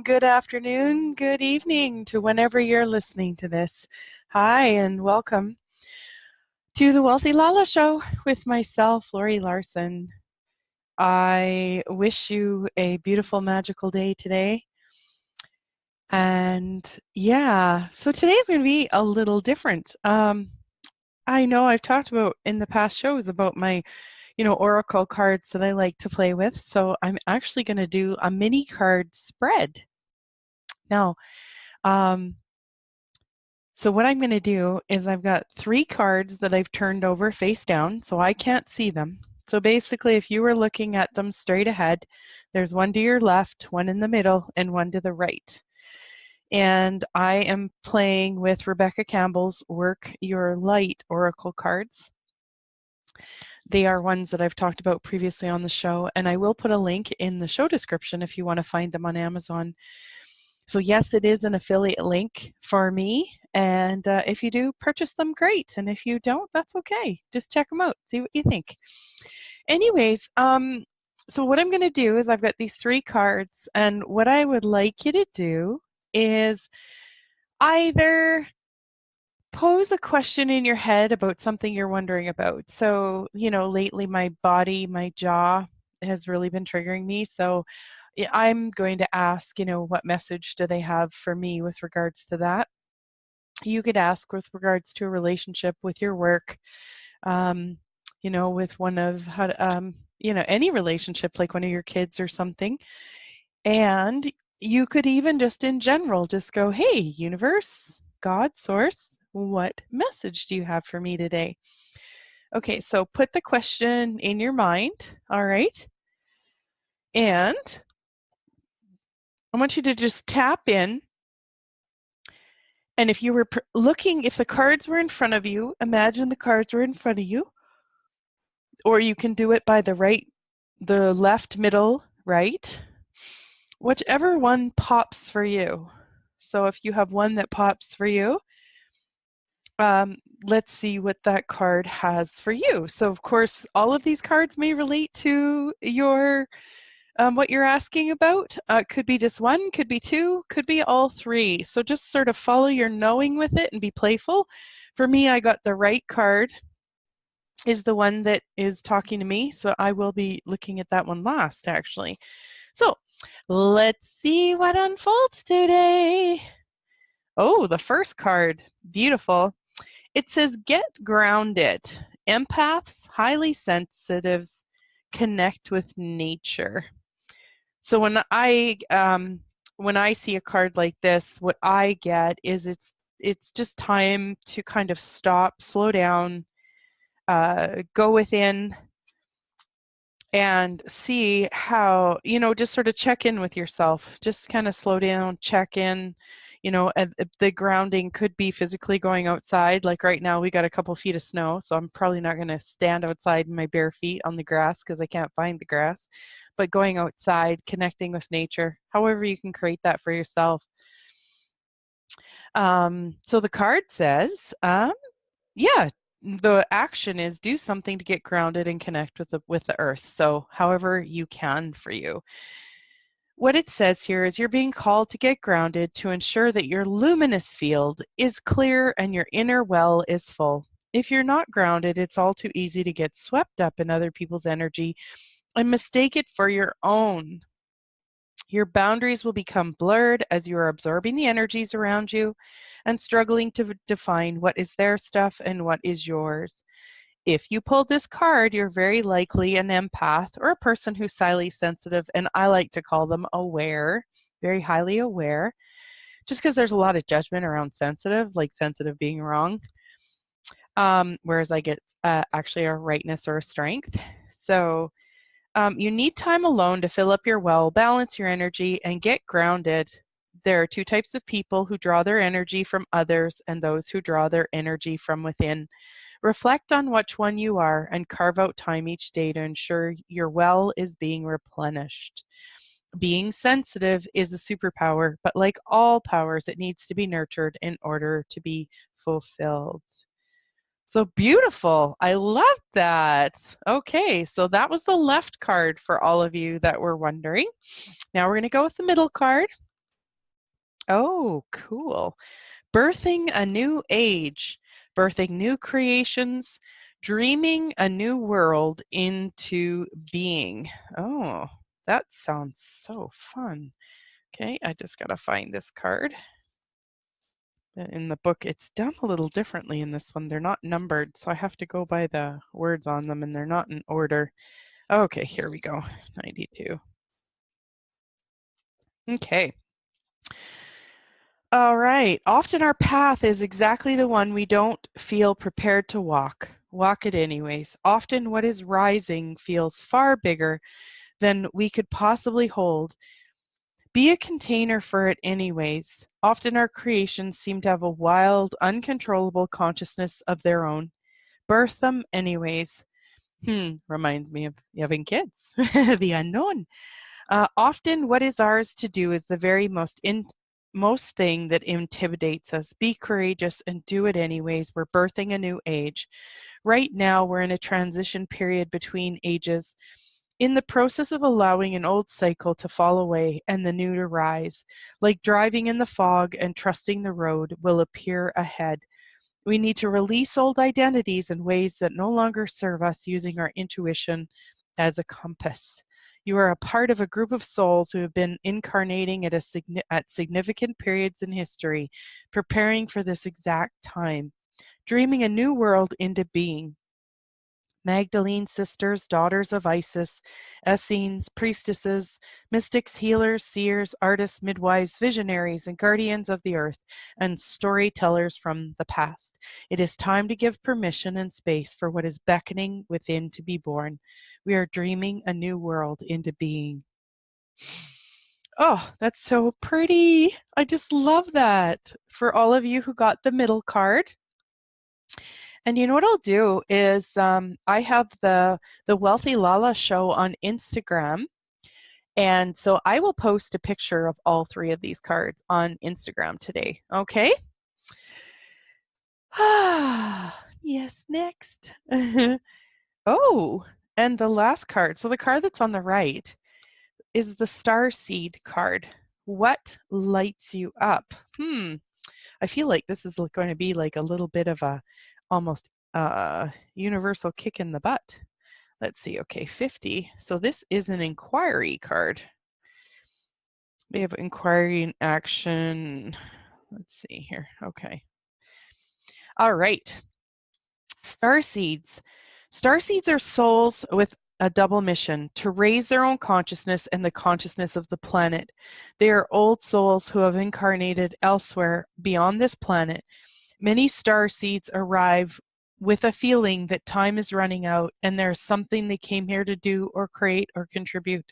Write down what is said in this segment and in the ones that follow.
good afternoon, good evening to whenever you're listening to this. Hi, and welcome to the Wealthy LaLa Show with myself, Laurie Larson. I wish you a beautiful, magical day today. And yeah, so today's going to be a little different. I know I've talked about in the past shows about my oracle cards that I like to play with. So I'm actually going to do a mini card spread. Now, so what I'm going to do is I've got 3 cards that I've turned over face down, so I can't see them. So basically, if you were looking at them straight ahead, there's one to your left, one in the middle, and one to the right. And I am playing with Rebecca Campbell's Work Your Light Oracle cards. They are ones that I've talked about previously on the show, and I will put a link in the show description if you want to find them on Amazon. So yes, it is an affiliate link for me, and if you do purchase them, great, and if you don't, that's okay. Just check them out, see what you think. Anyways, so what I'm going to do is I've got these 3 cards, and what I would like you to do is either pose a question in your head about something you're wondering about. So, lately my body, my jaw has really been triggering me, so I'm going to ask, what message do they have for me with regards to that? You could ask with regards to a relationship with your work, with one of, any relationship, like one of your kids or something. And you could even just in general, just go, hey, universe, God, source, what message do you have for me today? Okay, so put the question in your mind, all right? And I want you to just tap in. And if you were looking, if the cards were in front of you, imagine the cards were in front of you. Or you can do it by the left, middle, right. Whichever one pops for you. So if you have one that pops for you, let's see what that card has for you. So of course, all of these cards may relate to your what you're asking about. Could be just one, could be 2, could be all 3. So just sort of follow your knowing with it and be playful. For me, I got the right card is the one that is talking to me. So I will be looking at that one last, actually. So let's see what unfolds today. Oh, the first card, beautiful. It says, get grounded. Empaths, highly sensitives, connect with nature. So when I see a card like this, what I get is it's just time to kind of stop, slow down, go within, and see how, just sort of check in with yourself. Just kind of slow down, check in. The grounding could be physically going outside. Like right now, we got a couple feet of snow, so I'm probably not going to stand outside in my bare feet on the grass because I can't find the grass. But going outside, connecting with nature, however you can create that for yourself. So the card says, yeah, the action is do something to get grounded and connect with the earth. So however you can for you. What it says here is you're being called to get grounded to ensure that your luminous field is clear and your inner well is full. If you're not grounded, it's all too easy to get swept up in other people's energy and mistake it for your own. Your boundaries will become blurred as you are absorbing the energies around you and struggling to define what is their stuff and what is yours. If you pulled this card, you're very likely an empath or a person who's highly sensitive, and I like to call them aware, very highly aware, just because there's a lot of judgment around sensitive, like sensitive being wrong, whereas I get actually a rightness or a strength. So you need time alone to fill up your well, balance your energy, and get grounded. There are 2 types of people who draw their energy from others and those who draw their energy from within. Reflect on which one you are and carve out time each day to ensure your well is being replenished. Being sensitive is a superpower, but like all powers, it needs to be nurtured in order to be fulfilled. So beautiful. I love that. Okay, so that was the left card for all of you that were wondering. Now we're going to go with the middle card. Oh, cool. Birthing a new age, birthing new creations, dreaming a new world into being. Oh, that sounds so fun. Okay, I just got to find this card. In the book, it's done a little differently in this one. They're not numbered, so I have to go by the words on them, and they're not in order. Okay, here we go. 92. Okay. All right. Often our path is exactly the one we don't feel prepared to walk. Walk it anyways. Often what is rising feels far bigger than we could possibly hold. Be a container for it anyways. Often our creations seem to have a wild, uncontrollable consciousness of their own. Birth them anyways. Reminds me of having kids. The unknown. Often what is ours to do is the very most thing that intimidates us. Be courageous and do it anyways. We're birthing a new age. Right now, we're in a transition period between ages, in the process of allowing an old cycle to fall away and the new to rise. Like driving in the fog and trusting the road will appear ahead. We need to release old identities and ways that no longer serve us, using our intuition as a compass. You are a part of a group of souls who have been incarnating at significant periods in history, preparing for this exact time, dreaming a new world into being. Magdalene sisters, daughters of Isis, Essenes, priestesses, mystics, healers, seers, artists, midwives, visionaries, and guardians of the earth, and storytellers from the past. It is time to give permission and space for what is beckoning within to be born. We are dreaming a new world into being. Oh, that's so pretty. I just love that. For all of you who got the middle card, and you know what I'll do is I have the Wealthy LaLa show on Instagram. And so I will post a picture of all three of these cards on Instagram today. Okay? Yes, next. Oh, and the last card. So the card that's on the right is the Star Seed card. What lights you up? I feel like this is going to be like a little bit of a almost universal kick in the butt. Let's see. Okay, 50. So this is an inquiry card. We have inquiry and action. Let's see here. Okay. All right. Star seeds. Star seeds are souls with a double mission: to raise their own consciousness and the consciousness of the planet. They are old souls who have incarnated elsewhere beyond this planet. Many star seeds arrive with a feeling that time is running out and there's something they came here to do or create or contribute.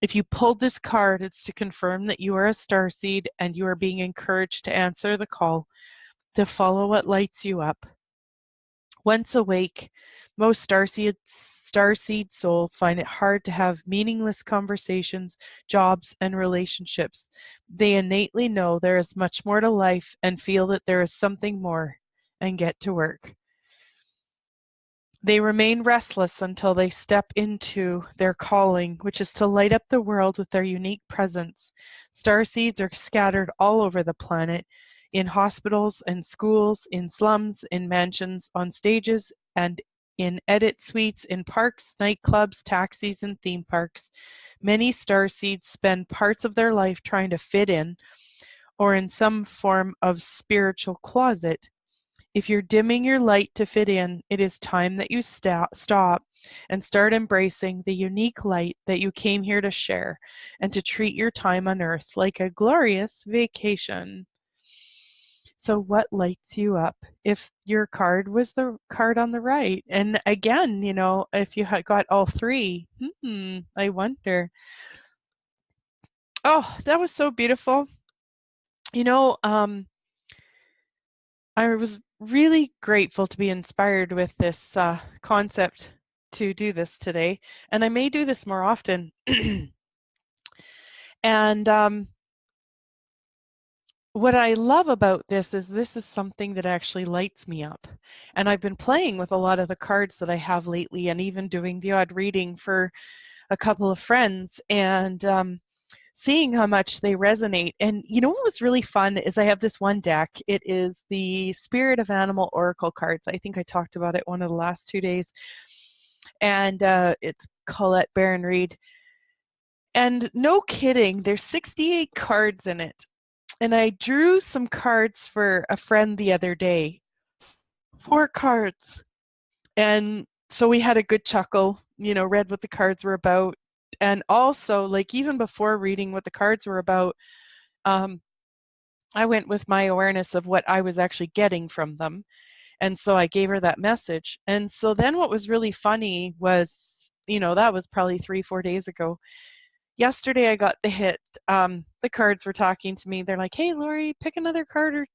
If you pulled this card, it's to confirm that you are a star seed and you are being encouraged to answer the call, to follow what lights you up. Once awake, most starseed souls find it hard to have meaningless conversations, jobs, and relationships. They innately know there is much more to life and feel that there is something more, and get to work. They remain restless until they step into their calling, which is to light up the world with their unique presence. Starseeds are scattered all over the planet, in hospitals and schools, in slums, in mansions, on stages, and in edit suites, in parks, nightclubs, taxis, and theme parks. Many starseeds spend parts of their life trying to fit in, or in some form of spiritual closet. If you're dimming your light to fit in, it is time that you stop and start embracing the unique light that you came here to share, and to treat your time on earth like a glorious vacation. So what lights you up? If your card was the card on the right, and again, if you had got all three, I wonder. Oh, that was so beautiful. I was really grateful to be inspired with this concept to do this today, and I may do this more often. And what I love about this is something that actually lights me up. And I've been playing with a lot of the cards that I have lately, and even doing the odd reading for a couple of friends. And seeing how much they resonate. And you know what was really fun is I have this one deck. It is the Spirit of Animal Oracle cards. I think I talked about it one of the last 2 days. And it's Colette Baron Reed. And no kidding, there's 68 cards in it. And I drew some cards for a friend the other day. 4 cards. And so we had a good chuckle, read what the cards were about. And also, like, even before reading what the cards were about, I went with my awareness of what I was actually getting from them. And so I gave her that message. And so then what was really funny was, that was probably 3-4 days ago. Yesterday I got the hit. The cards were talking to me. They're like, "Hey, Laurie, pick another card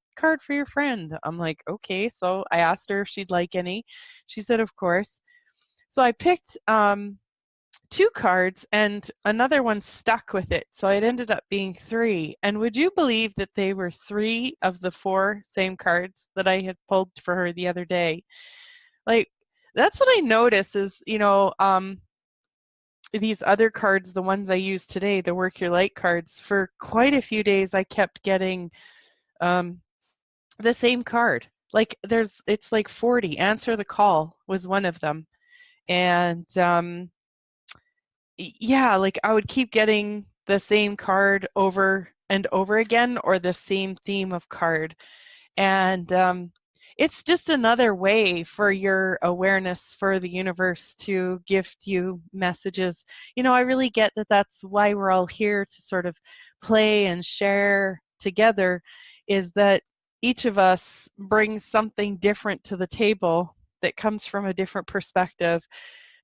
for your friend." I'm like, "Okay." So I asked her if she'd like any. She said, "Of course." So I picked 2 cards, and another one stuck with it. So it ended up being 3. And would you believe that they were 3 of the 4 same cards that I had pulled for her the other day? Like, that's what I notice is, these other cards, the ones I use today, the Work Your Light cards, for quite a few days I kept getting the same card. Like it's like 40. Answer the Call was one of them. And yeah, like I would keep getting the same card over and over again, or the same theme of card. And it's just another way for your awareness, for the universe to gift you messages. I really get that that's why we're all here, to sort of play and share together, is that each of us brings something different to the table that comes from a different perspective,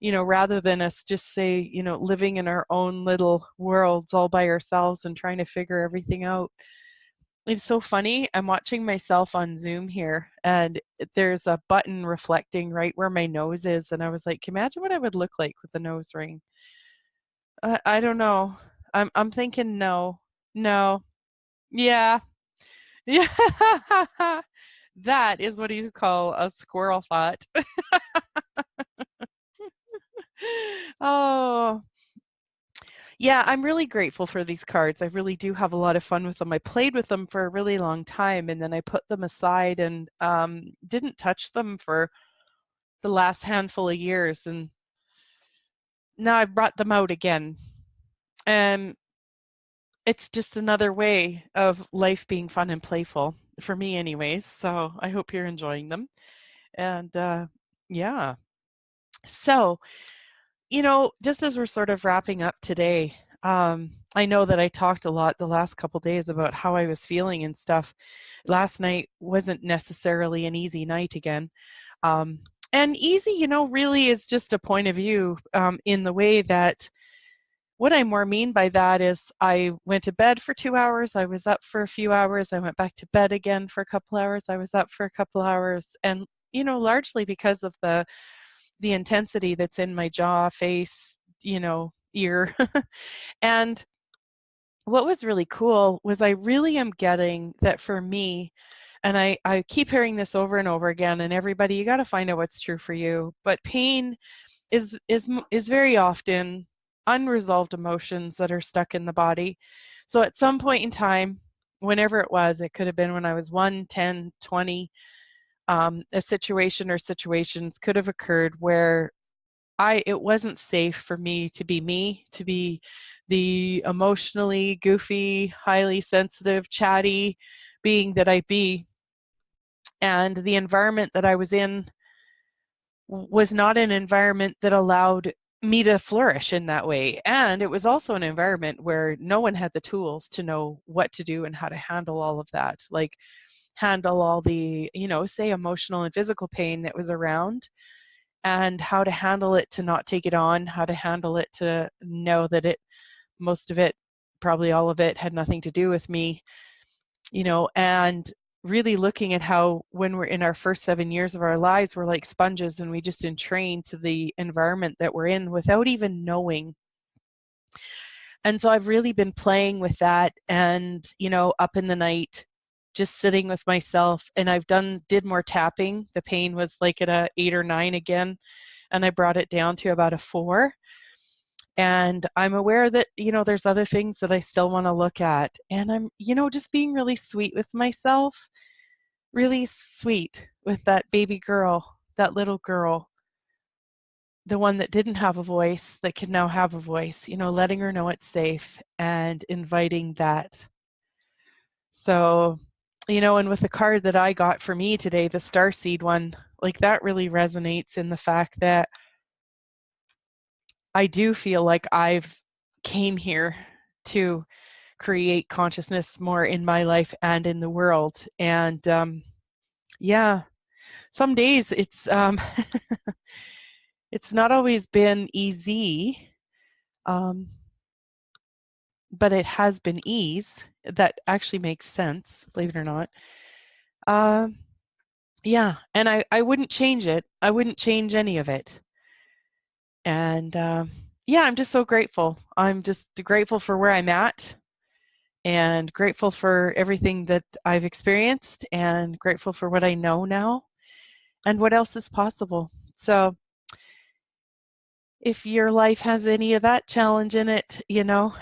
rather than us just say, living in our own little worlds all by ourselves and trying to figure everything out. It's so funny. I'm watching myself on Zoom here, and there's a button reflecting right where my nose is. And I was like, imagine what I would look like with a nose ring. I don't know. I'm thinking no. No. Yeah. Yeah. That is what you call a squirrel thought. Oh, yeah, I'm really grateful for these cards. I really do have a lot of fun with them. I played with them for a really long time, and then I put them aside and didn't touch them for the last handful of years. And now I've brought them out again. And it's just another way of life being fun and playful, for me anyways. So I hope you're enjoying them. And yeah. So, just as we're sort of wrapping up today, I know that I talked a lot the last couple days about how I was feeling and stuff. Last night wasn't necessarily an easy night again. And easy, really is just a point of view, in the way that what I more mean by that is I went to bed for 2 hours, I was up for a few hours, I went back to bed again for a couple hours, I was up for a couple hours, and largely because of the intensity that's in my jaw, face, ear. And what was really cool was I really am getting that for me, and I keep hearing this over and over again, and everybody, you got to find out what's true for you. But pain is very often unresolved emotions that are stuck in the body. So at some point in time, whenever it was, it could have been when I was 1, 10, 20, a situation or situations could have occurred where it wasn't safe for me, to be the emotionally goofy, highly sensitive, chatty being that I be. And the environment that I was in was not an environment that allowed me to flourish in that way. And it was also an environment where no one had the tools to know what to do and how to handle all of that. Like, handle all the, say, emotional and physical pain that was around, and how to handle it, to not take it on, how to handle it, to know that most of it, probably all of it, had nothing to do with me, and really looking at how, when we're in our first 7 years of our lives, we're like sponges and we just entrain to the environment that we're in without even knowing. And so I've really been playing with that, and, up in the night, just sitting with myself, and did more tapping. The pain was like at a 8 or 9 again, and I brought it down to about a 4. And I'm aware that, there's other things that I still want to look at. And I'm, just being really sweet with myself, really sweet with that baby girl, that little girl, the one that didn't have a voice that can now have a voice, letting her know it's safe and inviting that. So, and with the card that I got for me today, the starseed one, like that really resonates in the fact that I do feel like I've came here to create consciousness more in my life and in the world. And yeah, some days it's not always been easy, but it has been ease. That actually makes sense, believe it or not. Yeah, and I wouldn't change it. I wouldn't change any of it. And yeah, I'm just so grateful. I'm just grateful for where I'm at and grateful for everything that I've experienced and grateful for what I know now and what else is possible. So if your life has any of that challenge in it,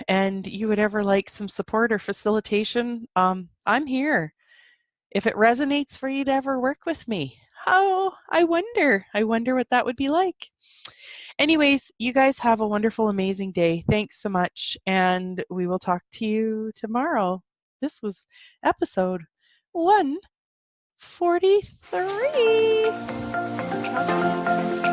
and you would ever like some support or facilitation, I'm here. If it resonates for you to ever work with me, I wonder what that would be like. Anyways, you guys have a wonderful, amazing day. Thanks so much. And we will talk to you tomorrow. This was episode 143.